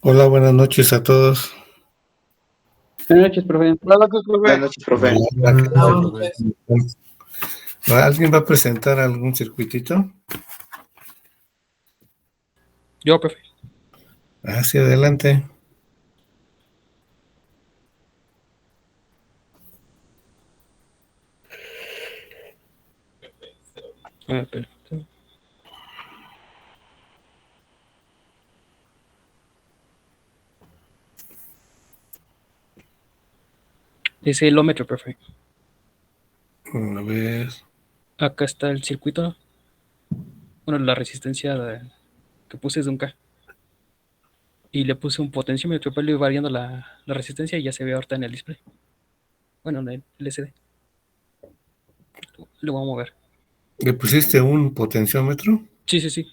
Hola, buenas noches a todos. Buenas noches, profe. Buenas noches, profe. ¿Alguien va a presentar algún circuitito? Yo, profe. Hacia adelante. Perfecto. Es el ómetro, profe. A ver. Acá está el circuito. Bueno, la resistencia que puse es de un K. Y le puse un potenciómetro para ir variando la resistencia y ya se ve ahorita en el display. Bueno, en el LCD. Lo voy a mover. ¿Le pusiste un potenciómetro? Sí, sí, sí.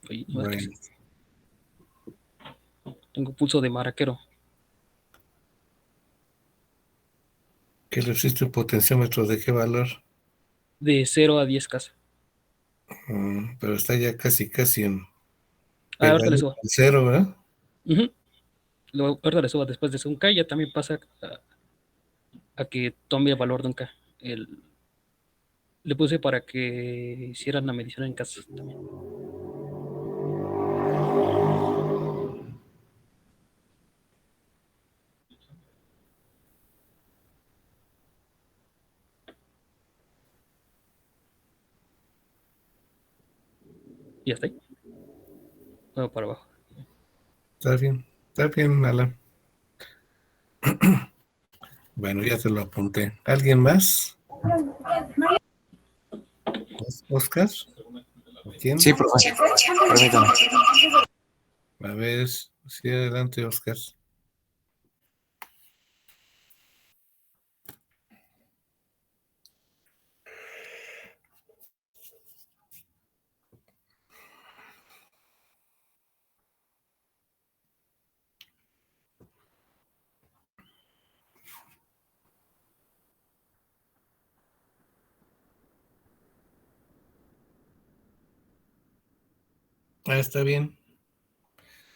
Oye, Bueno. Tengo pulso de maraquero. ¿Qué le pusiste un potenciómetro de qué valor? De 0 a 10 casa. Pero está ya casi en Ahorita le pegadito subo. al cero, ¿verdad? Ahorita le subo después de un K. Ya también pasa a que tome el valor de un K. Le puse para que hicieran la medición en casa también. Y hasta ahí. Bueno, para abajo. Está bien, Alan. Bueno, ya te lo apunté. ¿Alguien más? ¿Oscar? ¿Quién? Sí, profe. Permítame. A ver, sí, adelante, Oscar. Está bien.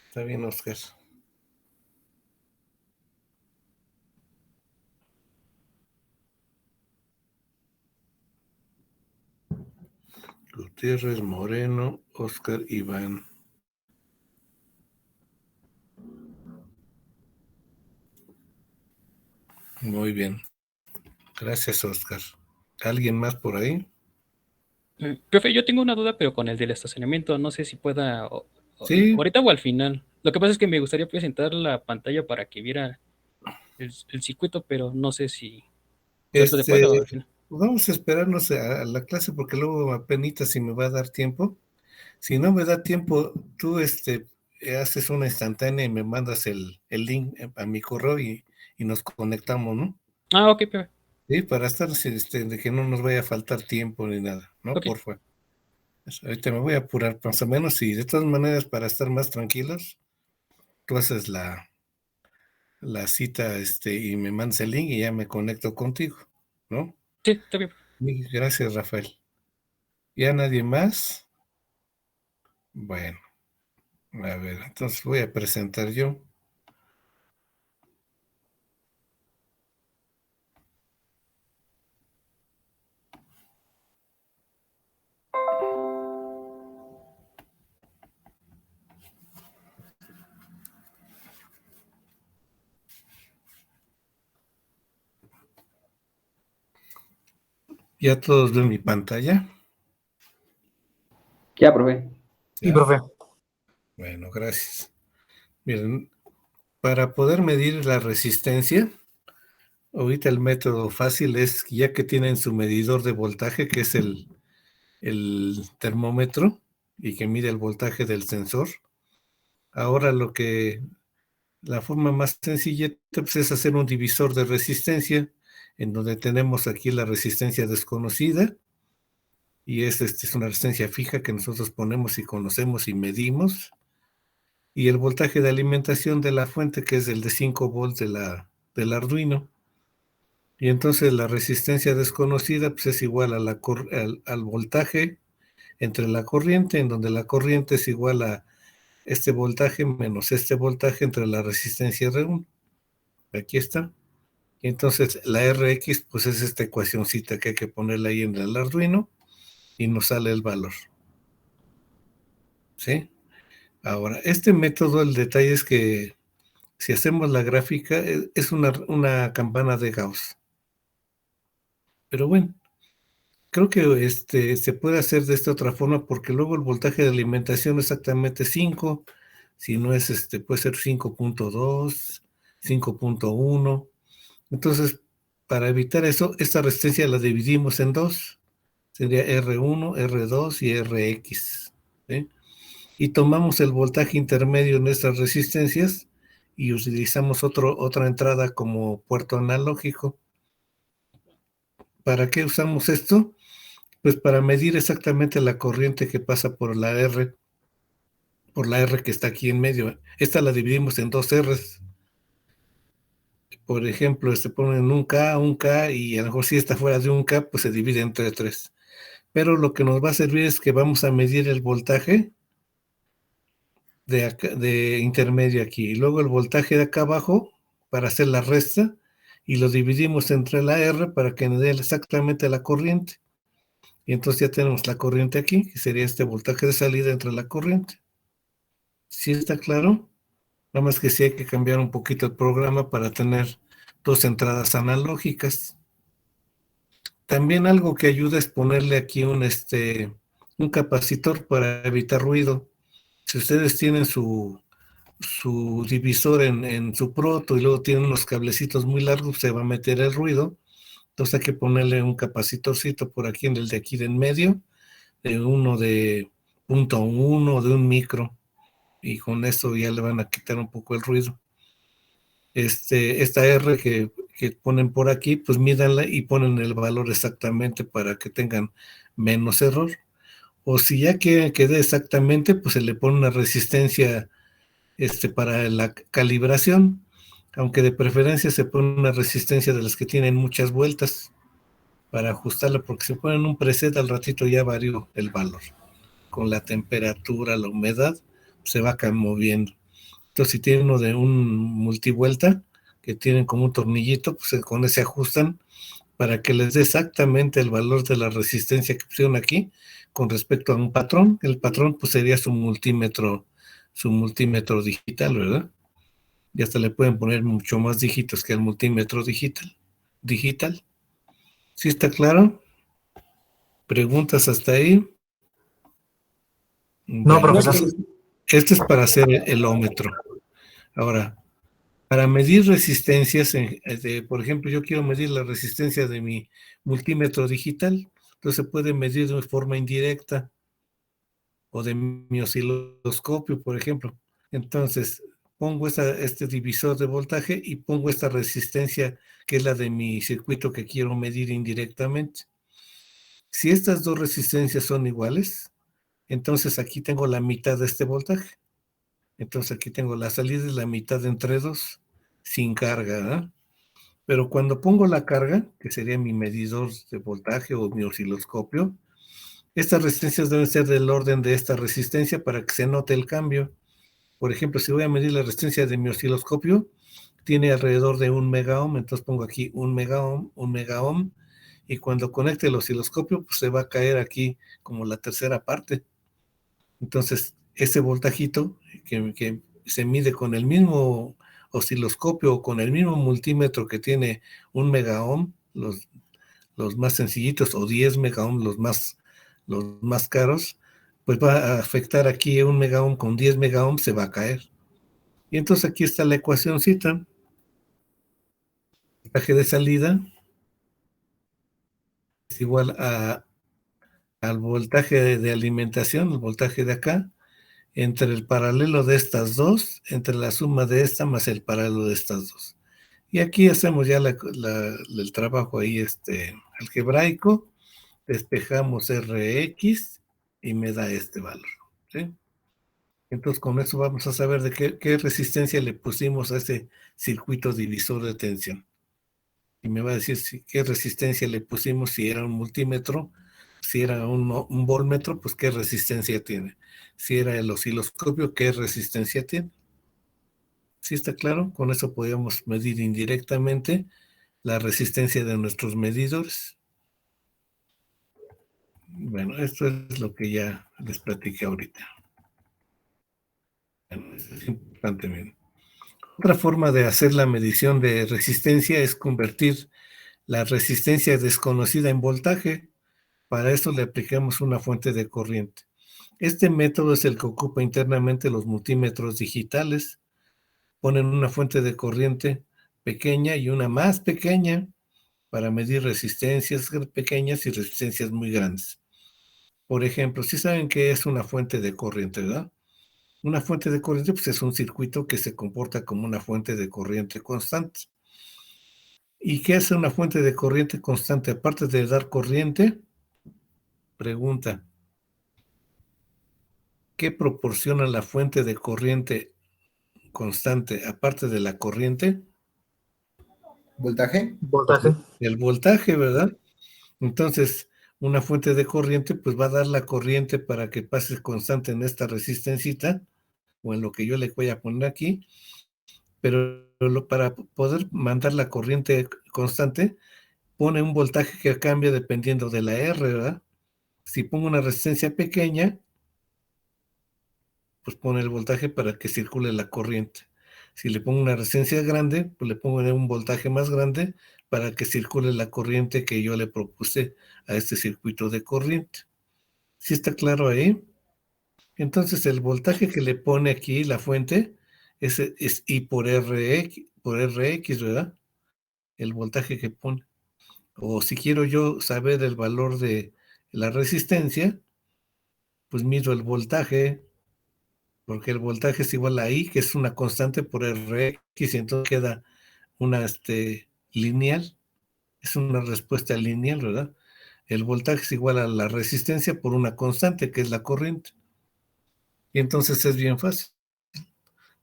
Está bien, Oscar. Gutiérrez, Moreno, Oscar, Iván. Muy bien. Gracias, Oscar. ¿Alguien más por ahí? Profe, yo tengo una duda, pero con el del estacionamiento, no sé si pueda Sí. ahorita o al final. Lo que pasa es que me gustaría presentar la pantalla para que viera el circuito, pero no sé si ahorita después o al final. Vamos a esperarnos a la clase porque luego apenas si me va a dar tiempo. Si no me da tiempo, tú haces una instantánea y me mandas el link a mi correo y nos conectamos, ¿no? Ah, ok, profe. Sí, para estar de que no nos vaya a faltar tiempo ni nada, ¿no? Ok. Porfa. Ahorita me voy a apurar más o menos y de todas maneras para estar más tranquilos, tú haces la cita y me mandas el link y ya me conecto contigo, ¿no? Sí, está bien. Gracias, Rafael. ¿Ya nadie más? Bueno, a ver, entonces voy a presentar yo. ¿Ya todos ven mi pantalla? Ya, profe. Sí, profe. Bueno, gracias. Miren, para poder medir la resistencia, ahorita el método fácil es, ya que tienen su medidor de voltaje, que es el termómetro, y que mide el voltaje del sensor. Ahora la forma más sencilla pues, es hacer un divisor de resistencia, en donde tenemos aquí la resistencia desconocida, y es una resistencia fija que nosotros ponemos y conocemos y medimos, y el voltaje de alimentación de la fuente, que es el de 5 volts del Arduino. Y entonces la resistencia desconocida pues, es igual a al voltaje entre la corriente, en donde la corriente es igual a este voltaje menos este voltaje entre la resistencia R1. Aquí está. Y entonces la Rx pues es esta ecuacioncita que hay que ponerla ahí en el Arduino y nos sale el valor. ¿Sí? Ahora, este método, el detalle es que si hacemos la gráfica, es una campana de Gauss. Pero bueno, creo que se puede hacer de esta otra forma porque luego el voltaje de alimentación es exactamente 5, si no es puede ser 5.2, 5.1. Entonces, para evitar eso, esta resistencia la dividimos en dos. Sería R1, R2 y Rx. ¿Sí? Y tomamos el voltaje intermedio en estas resistencias y utilizamos otra entrada como puerto analógico. ¿Para qué usamos esto? Pues para medir exactamente la corriente que pasa por la R que está aquí en medio. Esta la dividimos en dos Rs. Por ejemplo, ponen un K, y a lo mejor si está fuera de un K, pues se divide entre 3. Pero lo que nos va a servir es que vamos a medir el voltaje de intermedio aquí, y luego el voltaje de acá abajo para hacer la resta, y lo dividimos entre la R para que nos dé exactamente la corriente. Y entonces ya tenemos la corriente aquí, que sería este voltaje de salida entre la corriente. ¿Sí está claro? Nada más que sí hay que cambiar un poquito el programa para tener dos entradas analógicas. También algo que ayuda es ponerle aquí un capacitor para evitar ruido. Si ustedes tienen su divisor en su proto y luego tienen unos cablecitos muy largos, se va a meter el ruido. Entonces hay que ponerle un capacitorcito por aquí en el de aquí de en medio, de uno de 0.1 de un micro, y con eso ya le van a quitar un poco el ruido. Esta R que ponen por aquí, pues mídanla y ponen el valor exactamente para que tengan menos error. O si ya quieren que dé exactamente, pues se le pone una resistencia para la calibración, aunque de preferencia se pone una resistencia de las que tienen muchas vueltas para ajustarla, porque si ponen un preset al ratito ya varió el valor. Con la temperatura, la humedad, se va moviendo. Entonces, si tienen uno de un multivuelta, que tienen como un tornillito, pues con ese ajustan para que les dé exactamente el valor de la resistencia que pusieron aquí con respecto a un patrón. El patrón pues sería su multímetro digital, ¿verdad? Y hasta le pueden poner mucho más dígitos que el multímetro digital. ¿Sí está claro? ¿Preguntas hasta ahí? No, Bueno, profesor. esto es para hacer el ómetro. Ahora, para medir resistencias, por ejemplo, yo quiero medir la resistencia de mi multímetro digital, entonces se puede medir de forma indirecta, o de mi osciloscopio, por ejemplo. Entonces, pongo este divisor de voltaje y pongo esta resistencia, que es la de mi circuito que quiero medir indirectamente. Si estas dos resistencias son iguales, entonces aquí tengo la mitad de este voltaje. Entonces aquí tengo la salida y la mitad entre dos, sin carga, ¿verdad? Pero cuando pongo la carga, que sería mi medidor de voltaje o mi osciloscopio, estas resistencias deben ser del orden de esta resistencia para que se note el cambio. Por ejemplo, si voy a medir la resistencia de mi osciloscopio, tiene alrededor de 1 megaohm, entonces pongo aquí 1 megaohm, y cuando conecte el osciloscopio, pues se va a caer aquí como la tercera parte. Entonces, ese voltajito que se mide con el mismo osciloscopio o con el mismo multímetro que tiene 1 megaohm, los más sencillitos, o 10 megaohm, los más caros, pues va a afectar aquí 1 megaohm con 10 megaohm, se va a caer. Y entonces aquí está la ecuacióncita. El voltaje de salida es igual al voltaje de alimentación, el voltaje de acá, entre el paralelo de estas dos, entre la suma de esta más el paralelo de estas dos. Y aquí hacemos ya el trabajo ahí algebraico, despejamos Rx y me da este valor, ¿sí? Entonces con eso vamos a saber de qué resistencia le pusimos a ese circuito divisor de tensión. Y me va a decir qué resistencia le pusimos si era un multímetro, Si era un voltmetro, pues qué resistencia tiene. Si era el osciloscopio, qué resistencia tiene. ¿Sí está claro? Con eso podíamos medir indirectamente la resistencia de nuestros medidores. Bueno, esto es lo que ya les platiqué ahorita. Bueno, eso es importante. Bien. Otra forma de hacer la medición de resistencia es convertir la resistencia desconocida en voltaje. Para eso le aplicamos una fuente de corriente. Este método es el que ocupa internamente los multímetros digitales. Ponen una fuente de corriente pequeña y una más pequeña para medir resistencias pequeñas y resistencias muy grandes. Por ejemplo, si saben qué es una fuente de corriente, ¿verdad? Una fuente de corriente pues, es un circuito que se comporta como una fuente de corriente constante. ¿Y qué hace una fuente de corriente constante? Aparte de dar corriente, pregunta, ¿qué proporciona la fuente de corriente constante aparte de la corriente? ¿Voltaje? Voltaje. El voltaje, ¿verdad? Entonces, una fuente de corriente pues va a dar la corriente para que pase constante en esta resistencita o en lo que yo le voy a poner aquí, pero para poder mandar la corriente constante pone un voltaje que cambia dependiendo de la R, ¿verdad? Si pongo una resistencia pequeña, pues pone el voltaje para que circule la corriente. Si le pongo una resistencia grande, pues le pongo un voltaje más grande para que circule la corriente que yo le propuse a este circuito de corriente. ¿Sí está claro ahí? Entonces el voltaje que le pone aquí la fuente es I por Rx, ¿verdad? El voltaje que pone. O si quiero yo saber el valor de la resistencia, pues mido el voltaje, porque el voltaje es igual a I, que es una constante por Rx, y entonces queda una lineal, es una respuesta lineal, ¿verdad? El voltaje es igual a la resistencia por una constante, que es la corriente. Y entonces es bien fácil.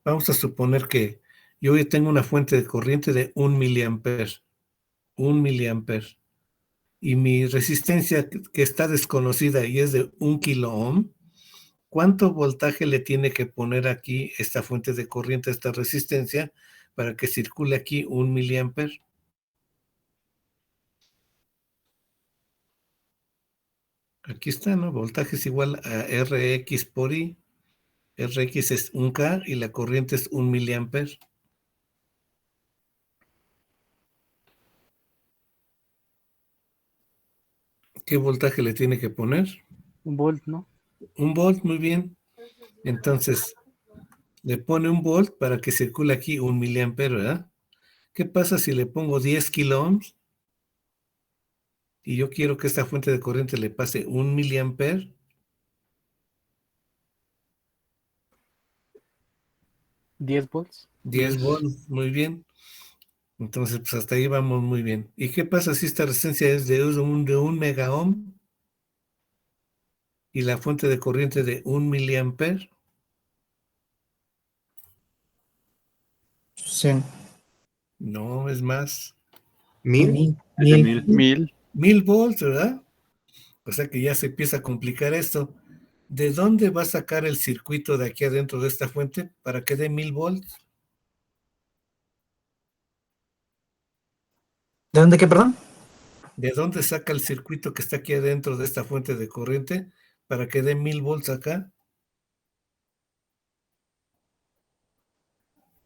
Vamos a suponer que yo hoy tengo una fuente de corriente de 1 miliamper, 1 miliamper, y mi resistencia que está desconocida y es de 1 kilo ohm. ¿Cuánto voltaje le tiene que poner aquí esta fuente de corriente a esta resistencia para que circule aquí 1 miliamper? Aquí está, ¿no? Voltaje es igual a Rx por I. Rx es 1K y la corriente es 1 miliamper. ¿Qué voltaje le tiene que poner? Un volt, ¿no? 1 volt, muy bien. Entonces, le pone 1 volt para que circule aquí 1 miliamper, ¿verdad? ¿Qué pasa si le pongo 10 kilo ohms? Y yo quiero que esta fuente de corriente le pase 1 miliamper. 10 volts. 10 volts, muy bien. Entonces, pues hasta ahí vamos muy bien. ¿Y qué pasa si esta resistencia es de 1 mega ohm y la fuente de corriente de 1 miliamper? Sí. No, es más. ¿1000? Es de 1000. 1000. 1000 volts, ¿verdad? O sea que ya se empieza a complicar esto. ¿De dónde va a sacar el circuito de aquí adentro de esta fuente para que dé 1000 volts? ¿De dónde qué, perdón? ¿De dónde saca el circuito que está aquí adentro de esta fuente de corriente para que dé 1000 volts acá?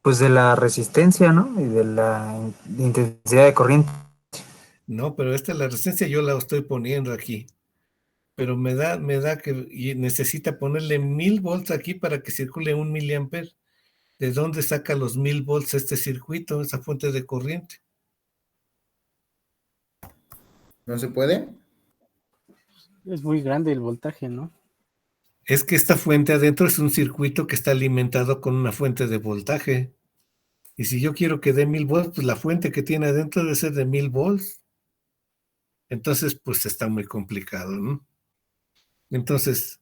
Pues de la resistencia, ¿no? Y de la intensidad de corriente. No, pero esta la resistencia yo la estoy poniendo aquí. Pero me da que necesita ponerle 1000 volts aquí para que circule 1 miliamper. ¿De dónde saca los 1000 volts este circuito, esa fuente de corriente? ¿No se puede? Es muy grande el voltaje, ¿no? Es que esta fuente adentro es un circuito que está alimentado con una fuente de voltaje. Y si yo quiero que dé 1000 volts, pues la fuente que tiene adentro debe ser de 1000 volts. Entonces, pues está muy complicado, ¿no? Entonces,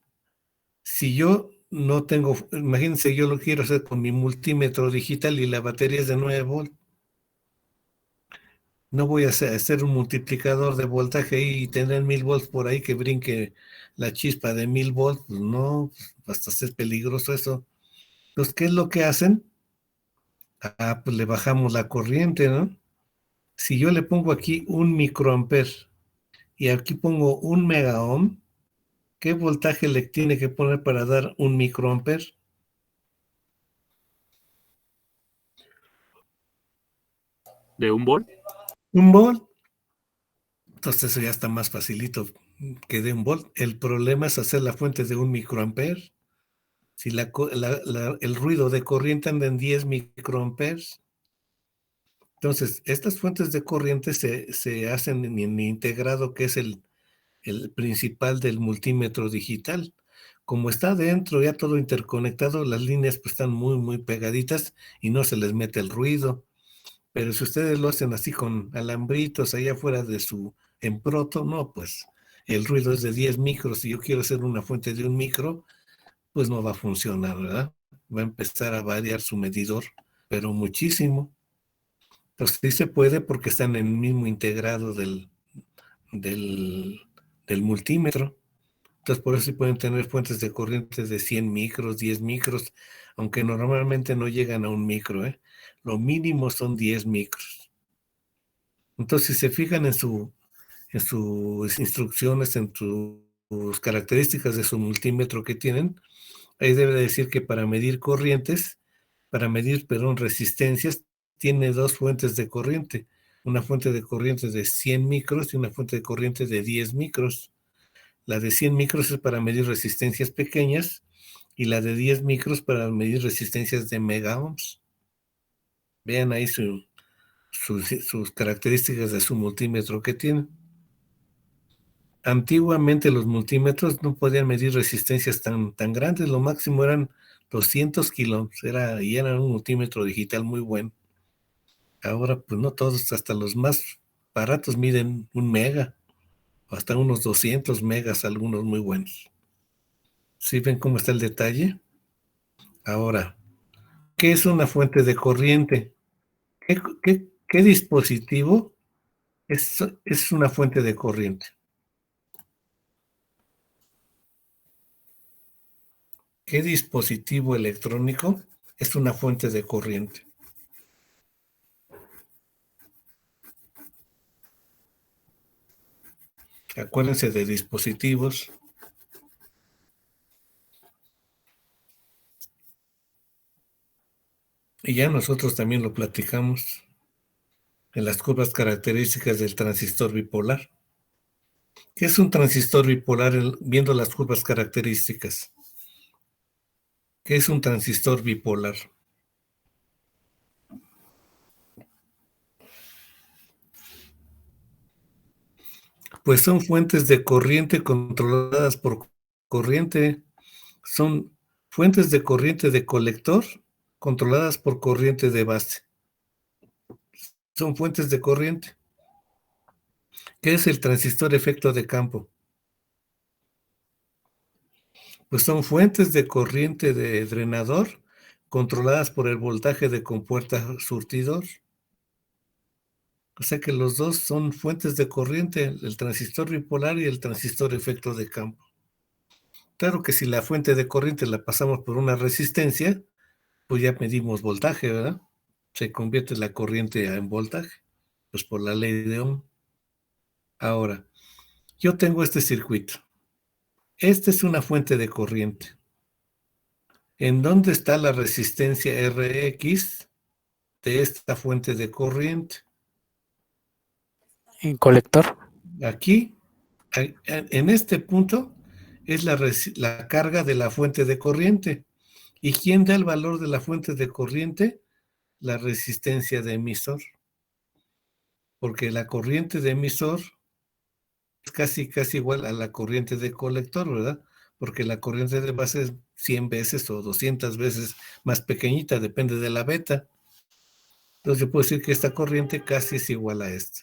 si yo no tengo, imagínense, yo lo quiero hacer con mi multímetro digital y la batería es de 9 volts. No voy a hacer un multiplicador de voltaje y tener 1000 volts por ahí que brinque la chispa de 1000 volts. Pues no, hasta ser peligroso eso. Entonces, ¿qué es lo que hacen? Pues le bajamos la corriente, ¿no? Si yo le pongo aquí un microamper y aquí pongo un mega ohm, ¿qué voltaje le tiene que poner para dar un microamper? ¿De un volt? Un volt. Entonces eso ya está más facilito que de un volt. El problema es hacer la fuente de un microamper. Si el ruido de corriente anda en 10 microamperes, entonces estas fuentes de corriente se hacen en el integrado, que es el principal del multímetro digital. Como está dentro ya todo interconectado, las líneas pues están muy, muy pegaditas y no se les mete el ruido. Pero si ustedes lo hacen así con alambritos allá afuera de su emproto, no, pues el ruido es de 10 micros. Si yo quiero hacer una fuente de un micro, pues no va a funcionar, ¿verdad? Va a empezar a variar su medidor, pero muchísimo. Entonces sí se puede porque están en el mismo integrado del, del multímetro. Entonces por eso sí pueden tener fuentes de corrientes de 100 micros, 10 micros, aunque normalmente no llegan a un micro, ¿eh? Lo mínimo son 10 micros. Entonces si se fijan en sus instrucciones, en sus características de su multímetro que tienen, ahí debe decir que para medir corrientes, resistencias, tiene dos fuentes de corriente. Una fuente de corriente de 100 micros y una fuente de corriente de 10 micros. La de 100 micros es para medir resistencias pequeñas y la de 10 micros para medir resistencias de mega ohms. Vean ahí sus características de su multímetro que tiene. Antiguamente los multímetros no podían medir resistencias tan grandes, lo máximo eran 200 kilómetros, y era un multímetro digital muy bueno. Ahora pues no todos, hasta los más baratos miden 1 mega, o hasta unos 200 megas, algunos muy buenos. ¿Sí ven cómo está el detalle? Ahora, ¿qué es una fuente de corriente? ¿Qué dispositivo es una fuente de corriente? ¿Qué dispositivo electrónico es una fuente de corriente? Acuérdense de dispositivos. Y ya nosotros también lo platicamos en las curvas características del transistor bipolar. ¿Qué es un transistor bipolar viendo las curvas características? ¿Qué es un transistor bipolar? Pues son fuentes de corriente controladas por corriente. Son fuentes de corriente de colector controladas por corriente de base. Son fuentes de corriente. ¿Qué es el transistor efecto de campo? Pues son fuentes de corriente de drenador controladas por el voltaje de compuerta surtidor. O sea que los dos son fuentes de corriente, el transistor bipolar y el transistor efecto de campo. Claro que si la fuente de corriente la pasamos por una resistencia, pues ya medimos voltaje, ¿verdad? Se convierte la corriente en voltaje, pues por la ley de Ohm. Ahora, yo tengo este circuito. Esta es una fuente de corriente. ¿En dónde está la resistencia Rx de esta fuente de corriente? En colector. Aquí, en este punto, es la carga de la fuente de corriente. ¿Y quién da el valor de la fuente de corriente? La resistencia de emisor. Porque la corriente de emisor es casi igual a la corriente de colector, ¿verdad? Porque la corriente de base es 100 veces o 200 veces más pequeñita, depende de la beta. Entonces yo puedo decir que esta corriente casi es igual a esta.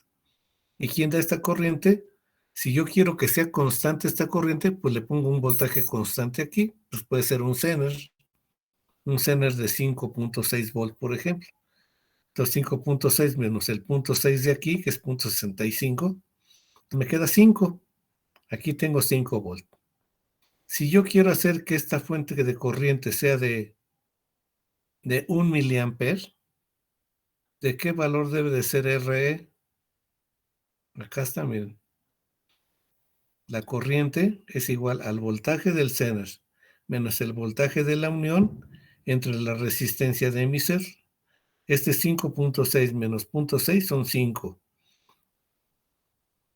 ¿Y quién da esta corriente? Si yo quiero que sea constante esta corriente, pues le pongo un voltaje constante aquí, pues puede ser un Zener de 5.6 volts, por ejemplo. Entonces 5.6 menos el 0.6 de aquí, que es 0.65, me queda 5. Aquí tengo 5 volts. Si yo quiero hacer que esta fuente de corriente sea de 1 miliamper, ¿de qué valor debe de ser RE? Acá está, miren. La corriente es igual al voltaje del Zener menos el voltaje de la unión entre la resistencia de mi ser. Este 5.6 menos 0.6 son 5.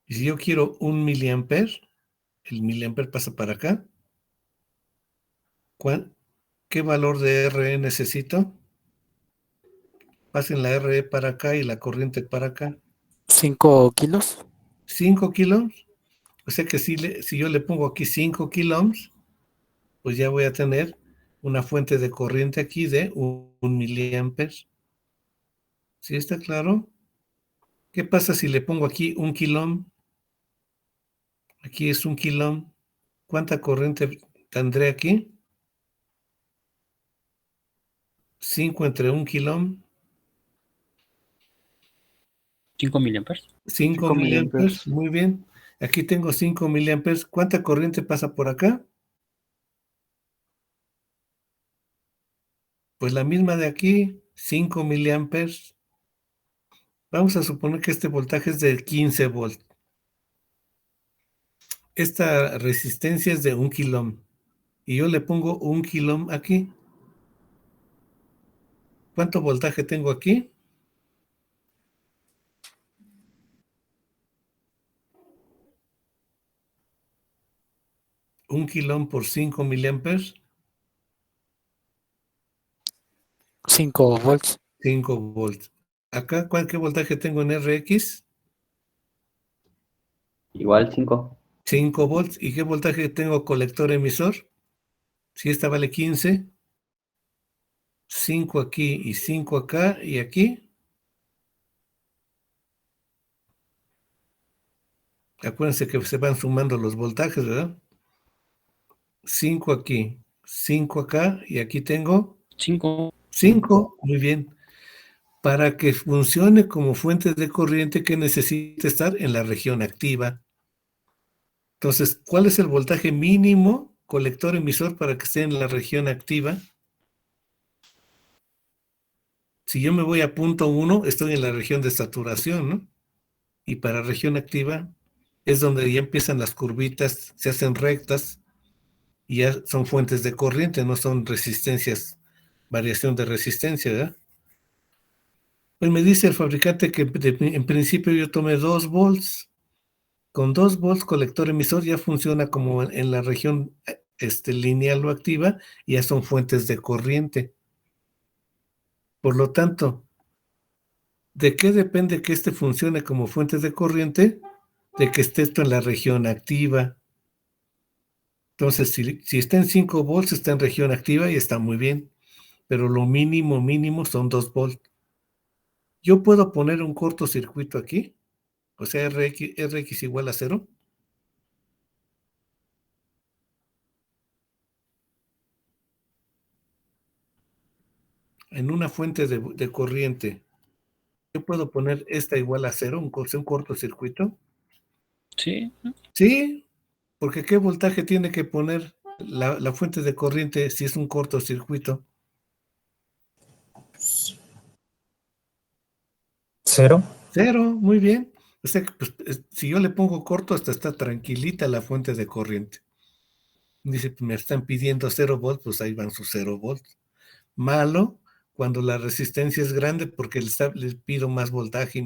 Y si yo quiero 1 miliamper, el miliamper pasa para acá. ¿Qué valor de RE necesito? Pasen la RE para acá y la corriente para acá. 5 kilos. 5 kilos. O sea que si yo le pongo aquí 5 kilos, pues ya voy a tener una fuente de corriente aquí de 1 miliamper. ¿Sí está claro? ¿Qué pasa si le pongo aquí 1 kilón? Aquí es 1 kilón. ¿Cuánta corriente tendré aquí? 5 entre 1 kilón. 5 miliamperes. 5 miliamperes. Muy bien. Aquí tengo 5 miliamperes. ¿Cuánta corriente pasa por acá? Pues la misma de aquí, 5 miliamperes. Vamos a suponer que este voltaje es de 15 volts. Esta resistencia es de 1 kilón. Y yo le pongo 1 kilón aquí. ¿Cuánto voltaje tengo aquí? Un kilón por 5 miliamperes. 5 volts. 5 volts. Acá, ¿qué voltaje tengo en RX? Igual 5. 5 volts. ¿Y qué voltaje tengo colector emisor? Si esta vale 15. 5 aquí y 5 acá y aquí. Acuérdense que se van sumando los voltajes, ¿verdad? 5 aquí, 5 acá y aquí tengo 5. 5. Muy bien. Para que funcione como fuente de corriente, que necesita estar en la región activa. Entonces, ¿cuál es el voltaje mínimo colector emisor para que esté en la región activa? Si yo me voy a 0.1, estoy en la región de saturación, ¿no? Y para región activa es donde ya empiezan las curvitas, se hacen rectas y ya son fuentes de corriente, no son resistencias, variación de resistencia, ¿verdad? Pues me dice el fabricante que en principio yo tomé 2 volts. Con 2 volts colector emisor ya funciona como en la región lineal o activa, y ya son fuentes de corriente. Por lo tanto, ¿de qué depende que funcione como fuente de corriente? De que esté esto en la región activa. Entonces, si está en 5 volts, está en región activa y está muy bien. Pero lo mínimo son 2 volts. Yo puedo poner un cortocircuito aquí, o sea, RX igual a 0. En una fuente de corriente, yo puedo poner esta igual a 0, un cortocircuito. Sí. Sí, porque ¿qué voltaje tiene que poner la fuente de corriente si es un cortocircuito? 0. 0, muy bien. O sea que pues, si yo le pongo corto, hasta está tranquilita la fuente de corriente. Dice, pues, me están pidiendo 0 volts, pues ahí van sus 0 volts. Malo cuando la resistencia es grande, porque les pido más voltaje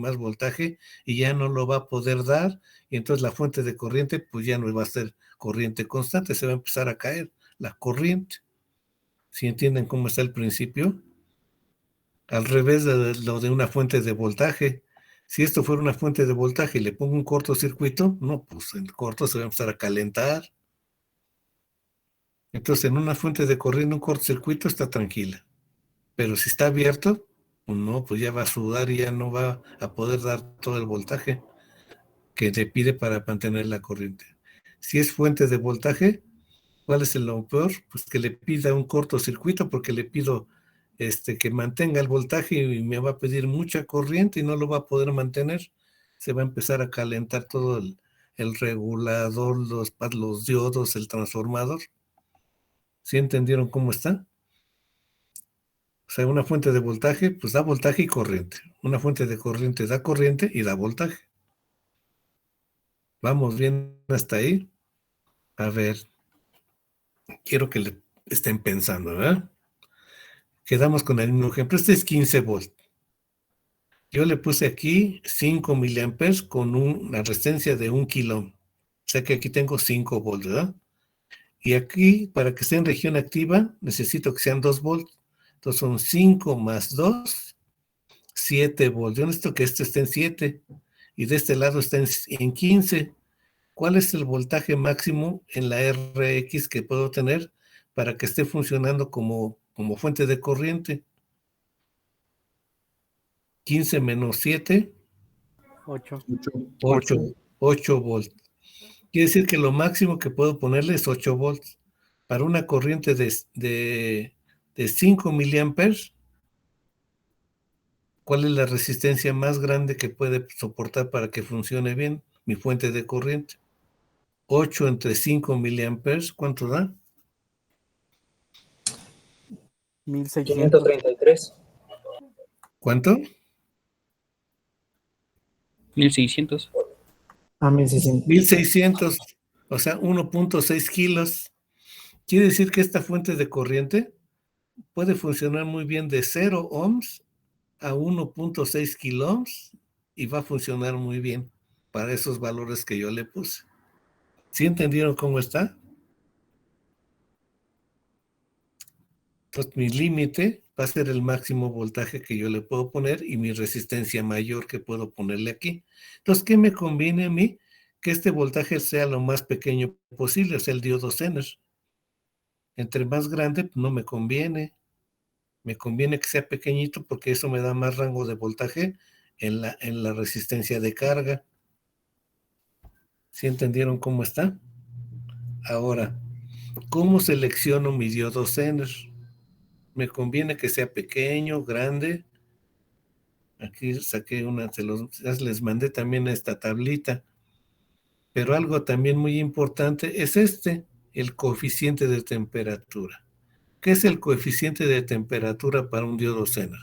y ya no lo va a poder dar, y entonces la fuente de corriente pues ya no va a ser corriente constante, se va a empezar a caer la corriente. ¿Sí entienden cómo está el principio? Al revés de lo de una fuente de voltaje. Si esto fuera una fuente de voltaje y le pongo un cortocircuito, no, pues el corto se va a empezar a calentar. Entonces en una fuente de corriente un cortocircuito está tranquila. Pero si está abierto, pues no, pues ya va a sudar y ya no va a poder dar todo el voltaje que te pide para mantener la corriente. Si es fuente de voltaje, ¿cuál es lo peor? Pues que le pida un cortocircuito, porque le pido que mantenga el voltaje y me va a pedir mucha corriente y no lo va a poder mantener. Se va a empezar a calentar todo el regulador, los diodos, el transformador. ¿Sí entendieron cómo está? O sea, una fuente de voltaje, pues da voltaje y corriente. Una fuente de corriente da corriente y da voltaje. Vamos bien hasta ahí. A ver, quiero que le estén pensando, ¿verdad? Quedamos con el mismo ejemplo. Este es 15 volts. Yo le puse aquí 5 miliamperes con una resistencia de 1 kilo. O sea que aquí tengo 5 volts, ¿verdad? Y aquí, para que esté en región activa, necesito que sean 2 volts. Entonces son 5 más 2, 7 volts. Yo necesito que este esté en 7 y de este lado está en 15. ¿Cuál es el voltaje máximo en la RX que puedo tener para que esté funcionando como fuente de corriente? 15 menos 7, 8. 8 volts. Quiere decir que lo máximo que puedo ponerle es 8 volts. Para una corriente de 5 miliamperes, ¿cuál es la resistencia más grande que puede soportar para que funcione bien mi fuente de corriente? 8 entre 5 miliamperes, ¿cuánto da? 1600. 533. ¿Cuánto? 1600. 1600. 1600, o sea, 1.6 kilos. Quiere decir que esta fuente de corriente puede funcionar muy bien de 0 ohms a 1.6 kilo ohms y va a funcionar muy bien para esos valores que yo le puse. ¿Sí entendieron cómo está? Entonces mi límite va a ser el máximo voltaje que yo le puedo poner y mi resistencia mayor que puedo ponerle aquí. Entonces, ¿qué me conviene a mí? Que este voltaje sea lo más pequeño posible, o sea, el diodo Zener. Entre más grande, pues, no me conviene. Me conviene que sea pequeñito porque eso me da más rango de voltaje en la resistencia de carga. ¿Sí entendieron cómo está? Ahora, ¿cómo selecciono mi diodo Zener? Me conviene que sea pequeño, grande. Aquí saqué ya les mandé también esta tablita. Pero algo también muy importante es el coeficiente de temperatura. ¿Qué es el coeficiente de temperatura para un diodo Zener?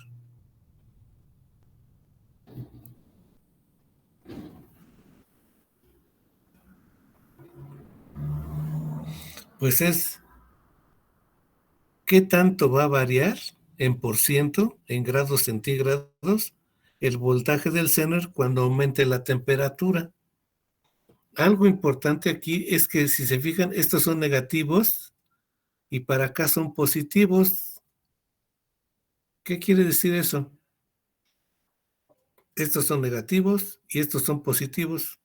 Pues es qué tanto va a variar en por ciento, en grados centígrados, el voltaje del Zener cuando aumente la temperatura. Algo importante aquí es que si se fijan, estos son negativos y para acá son positivos. ¿Qué quiere decir eso? Estos son negativos y estos son positivos.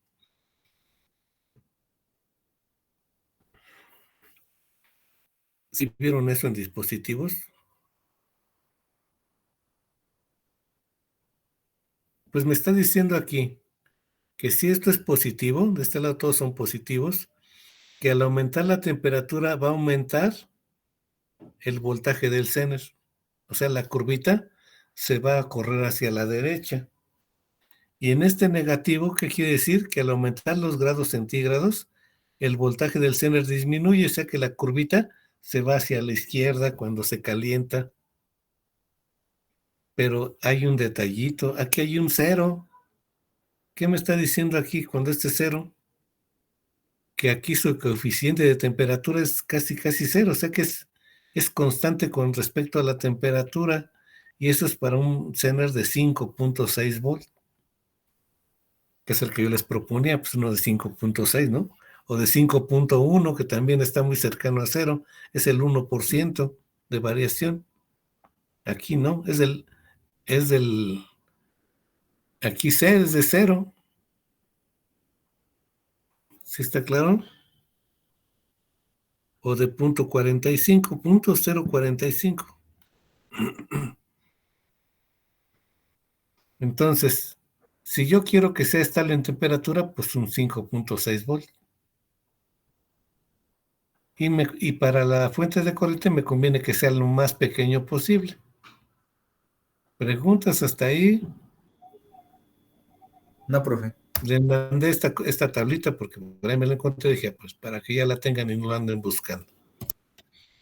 ¿Sí vieron eso en dispositivos? Pues me está diciendo aquí que si esto es positivo, de este lado todos son positivos, que al aumentar la temperatura va a aumentar el voltaje del Zener. O sea, la curvita se va a correr hacia la derecha. Y en este negativo, ¿qué quiere decir? Que al aumentar los grados centígrados, el voltaje del Zener disminuye, o sea que la curvita se va hacia la izquierda cuando se calienta. Pero hay un detallito, aquí hay un cero. ¿Qué me está diciendo aquí cuando este cero? Que aquí su coeficiente de temperatura es casi cero, o sea que es constante con respecto a la temperatura, y eso es para un Zener de 5.6 volts, que es el que yo les proponía, pues uno de 5.6, ¿no? O de 5.1, que también está muy cercano a cero, es el 1% de variación. Aquí no, aquí es de cero. ¿Sí está claro? O de 0.45, 0.045. Entonces, si yo quiero que sea estable en temperatura, pues un 5.6 volts. Y para la fuente de corriente me conviene que sea lo más pequeño posible. ¿Preguntas hasta ahí? No, profe. Le mandé esta tablita porque por ahí me la encontré y dije, pues para que ya la tengan y no la anden buscando.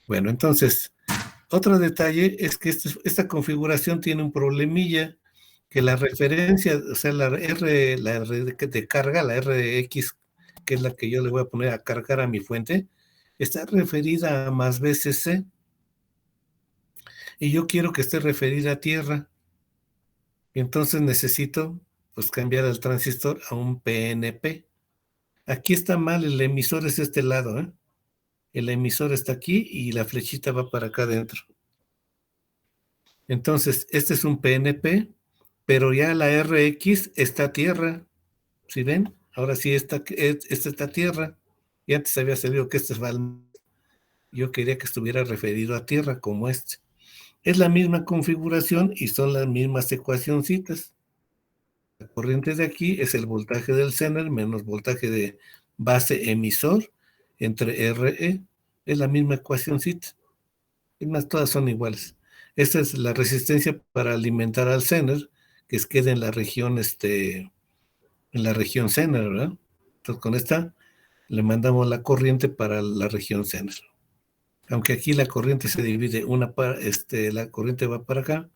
Bueno, entonces, otro detalle es que esta configuración tiene un problemilla, que la referencia, o sea, la R de carga, la RX, que es la que yo le voy a poner a cargar a mi fuente, está referida a más VCC, y yo quiero que esté referida a tierra. Entonces necesito, pues, cambiar el transistor a un PNP. Aquí está mal, el emisor es este lado, ¿eh? El emisor está aquí y la flechita va para acá adentro. Entonces, este es un PNP, pero ya la RX está a tierra. ¿Sí ven? Ahora sí esta está a tierra. Y antes había salido que este es yo quería que estuviera referido a tierra como este. Es la misma configuración y son las mismas ecuacioncitas. La corriente de aquí es el voltaje del Zener menos voltaje de base emisor entre RE. Es la misma ecuacioncita. Es más, todas son iguales. Esta es la resistencia para alimentar al Zener, que queda en la región, en la región Zener, ¿verdad? Entonces con esta le mandamos la corriente para la región Zener. Aunque aquí la corriente se divide, la corriente va para acá,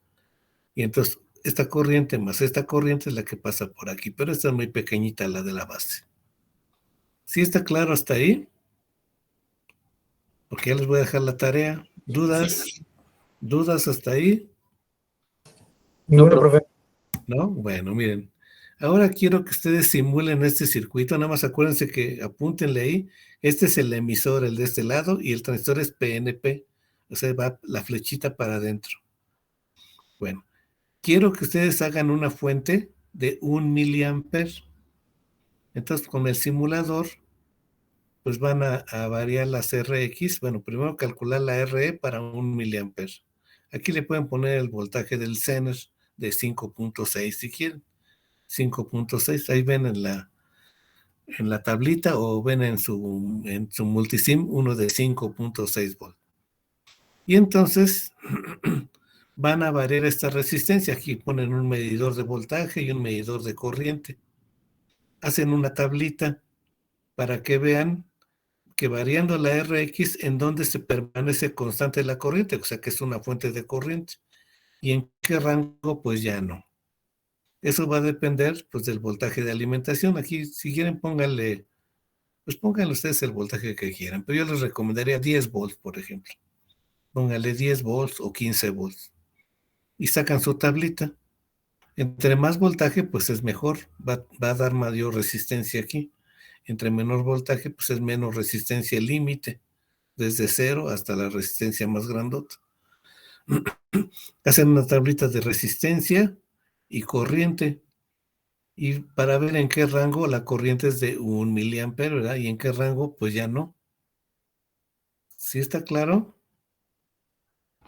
y entonces esta corriente más esta corriente es la que pasa por aquí, pero esta es muy pequeñita, la de la base. ¿Sí está claro hasta ahí? Porque ya les voy a dejar la tarea. ¿Dudas? ¿Dudas hasta ahí? Ninguno, profe. ¿No? Bueno, miren. Ahora quiero que ustedes simulen este circuito. Nada más acuérdense que apúntenle ahí. Este es el emisor, el de este lado, y el transistor es PNP. O sea, va la flechita para adentro. Bueno, quiero que ustedes hagan una fuente de 1 miliamper. Entonces, con el simulador, pues van a variar las RX. Bueno, primero calcular la RE para 1 miliamper. Aquí le pueden poner el voltaje del Zener de 5.6 si quieren. 5.6, ahí ven en la tablita o ven en su multisim uno de 5.6 volt. Y entonces van a variar esta resistencia. Aquí ponen un medidor de voltaje y un medidor de corriente. Hacen una tablita para que vean que variando la RX en donde se permanece constante la corriente, o sea que es una fuente de corriente. Y en qué rango, pues ya no. Eso va a depender, pues, del voltaje de alimentación. Aquí, si quieren, pónganle ustedes el voltaje que quieran, pero yo les recomendaría 10 volts, por ejemplo. Pónganle 10 volts o 15 volts. Y sacan su tablita. Entre más voltaje, pues es mejor. Va a dar mayor resistencia aquí. Entre menor voltaje, pues es menos resistencia límite. Desde 0 hasta la resistencia más grandota. Hacen una tablita de resistencia y corriente. Y para ver en qué rango la corriente es de 1 miliamper, ¿verdad? Y en qué rango, pues ya no. ¿Sí está claro?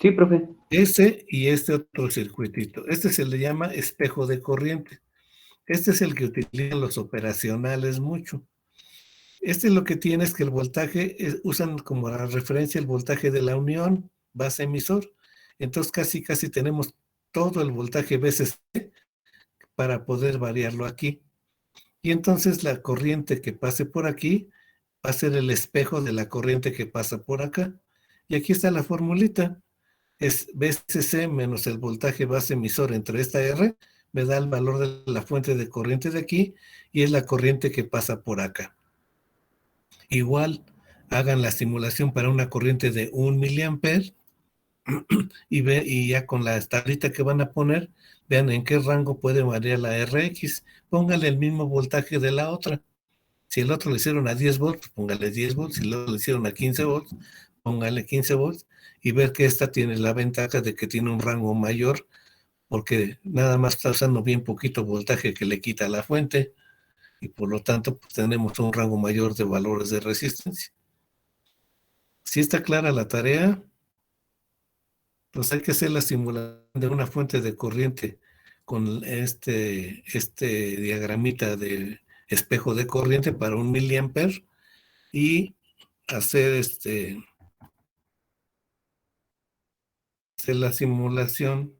Sí, profe. Ese y este otro circuitito. Este se le llama espejo de corriente. Este es el que utilizan los operacionales mucho. Este lo que tiene es que el voltaje, usan como la referencia el voltaje de la unión base emisor. Entonces casi tenemos todo el voltaje VCC para poder variarlo aquí. Y entonces la corriente que pase por aquí va a ser el espejo de la corriente que pasa por acá. Y aquí está la formulita. Es VCC menos el voltaje base emisor entre esta R, me da el valor de la fuente de corriente de aquí, y es la corriente que pasa por acá. Igual, hagan la simulación para una corriente de 1 miliamper, y ya con la tablita que van a poner, vean en qué rango puede variar la RX. Póngale el mismo voltaje de la otra. Si el otro le hicieron a 10 volts, póngale 10 volts. Si el otro le hicieron a 15 volts, póngale 15 volts. Y ver que esta tiene la ventaja de que tiene un rango mayor, porque nada más está usando bien poquito voltaje que le quita la fuente. Y por lo tanto, pues, tenemos un rango mayor de valores de resistencia. Si está clara la tarea, pues hay que hacer la simulación de una fuente de corriente con este diagramita de espejo de corriente para 1 miliamper, y hacer hacer la simulación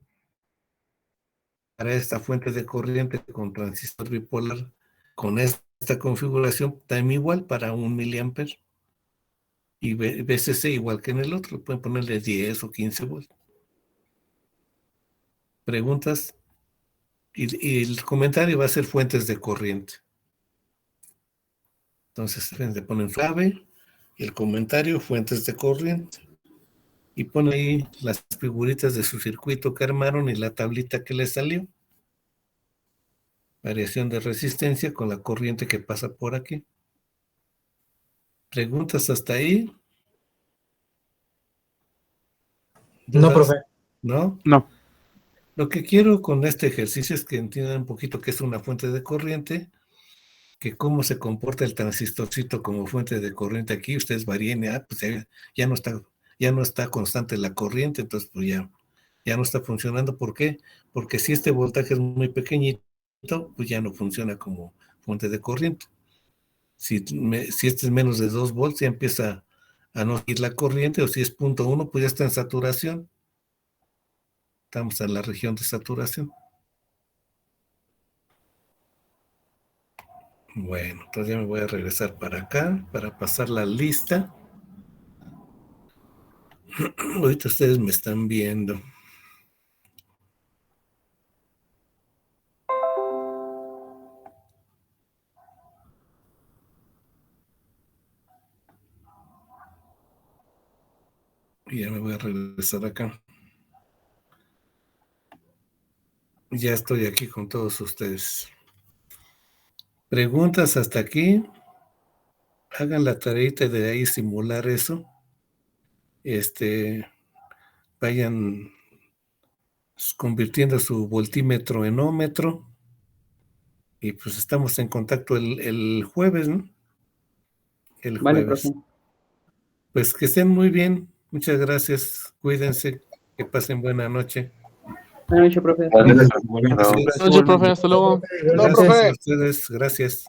esta fuente de corriente con transistor bipolar, con esta configuración, también igual para 1 miliamper. Y VCC igual que en el otro, pueden ponerle 10 o 15 volts. ¿Preguntas? Y el comentario va a ser fuentes de corriente. Entonces, le ponen clave, el comentario, fuentes de corriente. Y pone ahí las figuritas de su circuito que armaron y la tablita que le salió. Variación de resistencia con la corriente que pasa por aquí. ¿Preguntas hasta ahí? No, ¿Dudas? profe. ¿No? No. Lo que quiero con este ejercicio es que entiendan un poquito qué es una fuente de corriente, que cómo se comporta el transistorcito como fuente de corriente aquí. Ustedes varíen, pues ya no está constante la corriente, entonces pues ya no está funcionando. ¿Por qué? Porque si este voltaje es muy pequeñito, pues ya no funciona como fuente de corriente. Si este es menos de 2 volts, ya empieza a no ir la corriente, o si es 0.1, pues ya está en saturación. Estamos en la región de saturación. Bueno, entonces ya me voy a regresar para acá, para pasar la lista. Ahorita ustedes me están viendo. Y ya me voy a regresar acá. Ya estoy aquí con todos ustedes. ¿Preguntas hasta aquí? Hagan la tareita de ahí simular eso. Vayan convirtiendo su voltímetro en ohmmetro. Y pues estamos en contacto el jueves, ¿no? El Vale, jueves. profe. Pues que estén muy bien. Muchas gracias. Cuídense. Que pasen buena noche. Buenas noches, profe. Gracias. Noche, profe, hasta luego. Gracias a ustedes. Gracias.